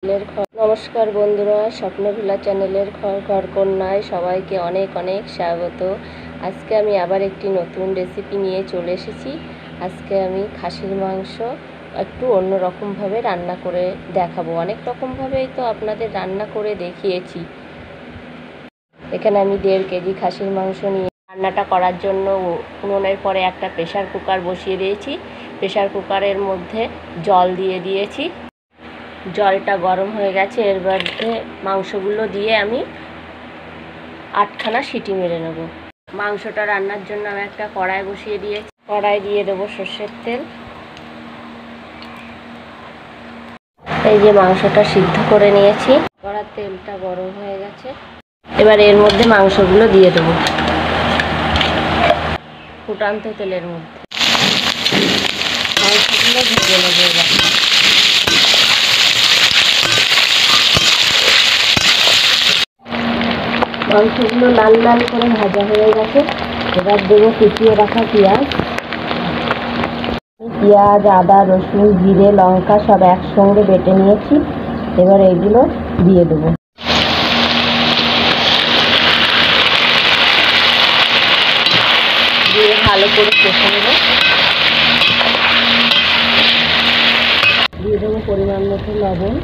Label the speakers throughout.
Speaker 1: নমস্কার বন্ধুরা, স্বপ্নভিলা চ্যানেলের ঘর কন্যায় সবাইকে অনেক অনেক স্বাগত। আজকে আমি আবার একটি নতুন রেসিপি নিয়ে চলে এসেছি। আজকে আমি খাসির মাংস একটু অন্য রকমভাবে রান্না করে দেখাবো। অনেক রকমভাবেই তো আপনাদের রান্না করে দেখিয়েছি। এখানে আমি 1.5 কেজি খাসির মাংস নিয়ে রান্নাটা করার জন্য উনুনের পরে একটা প্রেসার কুকার বসিয়ে দিয়েছি। প্রেসার কুকারের মধ্যে জল দিয়ে দিয়েছি। জলটা গরম হয়ে গেছে। এর মধ্যে মাংসগুলো দিয়ে আমি 8খানা সিটি মেরে নেব। মাংসটা রান্নার জন্য আমি একটা কড়াই বসিয়ে দিয়েছি। কড়াই দিয়ে দেবো সর্ষের তেল। এই যে মাংসটা সিদ্ধ করে নিয়েছি। কড়ার তেলটা গরম হয়ে গেছে। এবার এর মধ্যে মাংসগুলো দিয়ে দেবো ফুটান্ত তেলের মধ্যে। মাংসগুলো ভেজে নেবো। এবার মাংসগুলো লাল লাল করে ভাজা হয়ে গেছে। এবার দেবো কুচিয়ে রাখা পেঁয়াজ, আদা, রসুন, জিরে, লঙ্কা সব একসঙ্গে বেটে নিয়েছি। এবার এগুলো দিয়ে দেবো। দিয়ে ভালো করে কষে নেব। দিয়ে দেবো পরিমাণ মতো লবণ,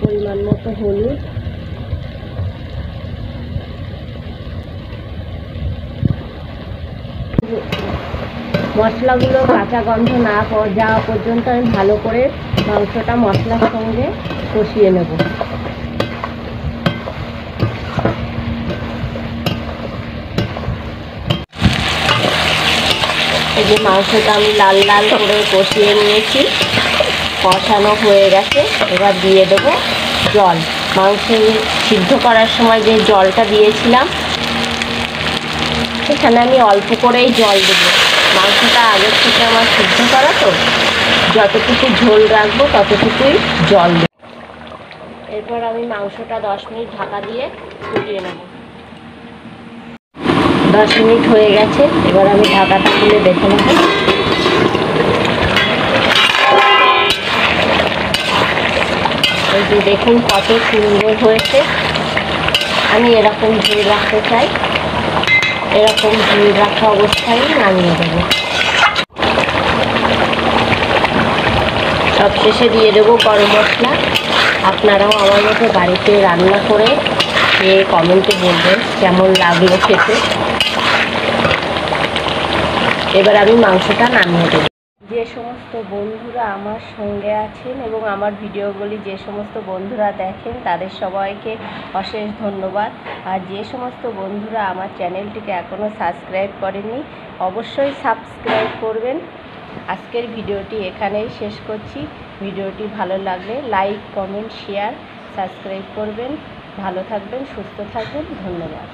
Speaker 1: পরিমাণ মতো হলুদ, মশলাগুলো কাঁচা গন্ধ না যাওয়া পর্যন্ত আমি ভালো করে মাংসটা মশলার সঙ্গে কষিয়ে নেব। এই যে মাংসটা আমি লাল লাল করে কষিয়ে নিয়েছি, কষানো হয়ে গেছে। এবার দিয়ে দেবো জল। মাংস সিদ্ধ করার সময় যে জলটা দিয়েছিলাম, এখানে আমি অল্প করেই জল দেবো। মাংসটা আগের থেকে আমার সিদ্ধ করা তো, যতটুকু ঝোল রাখবো ততটুকুই জল দেব। এরপর আমি মাংসটা 10 মিনিট ঢাকা দিয়ে ফুটিয়ে নেব। 10 মিনিট হয়ে গেছে। এবার আমি ঢাকাটা খুলে দেখে নেব। এই যে দেখুন কত সুন্দর হয়েছে। আমি এরকম ঝোল রাখতে চাই। এরকম ঝোল রাখা অবস্থায় নামিয়ে দেবো। সবশেষে দিয়ে দেবো গরম মশলা। আপনারাও আমার মতো বাড়িতে রান্না করে খেয়ে কমেন্টে বলবেন কেমন লাগলো খেতে। এবার আমি মাংসটা নামিয়ে দেবো। যে সমস্ত বন্ধুরা আমার সঙ্গে আছেন এবং আমার ভিডিওগুলি যে সমস্ত বন্ধুরা দেখেন তাদের সবাইকে অশেষ ধন্যবাদ। আর যে সমস্ত বন্ধুরা আমার চ্যানেলটিকে এখনও সাবস্ক্রাইব করেননি, অবশ্যই সাবস্ক্রাইব করবেন। আজকের ভিডিওটি এখানেই শেষ করছি। ভিডিওটি ভালো লাগলে লাইক, কমেন্ট, শেয়ার, সাবস্ক্রাইব করবেন। ভালো থাকবেন, সুস্থ থাকবেন। ধন্যবাদ।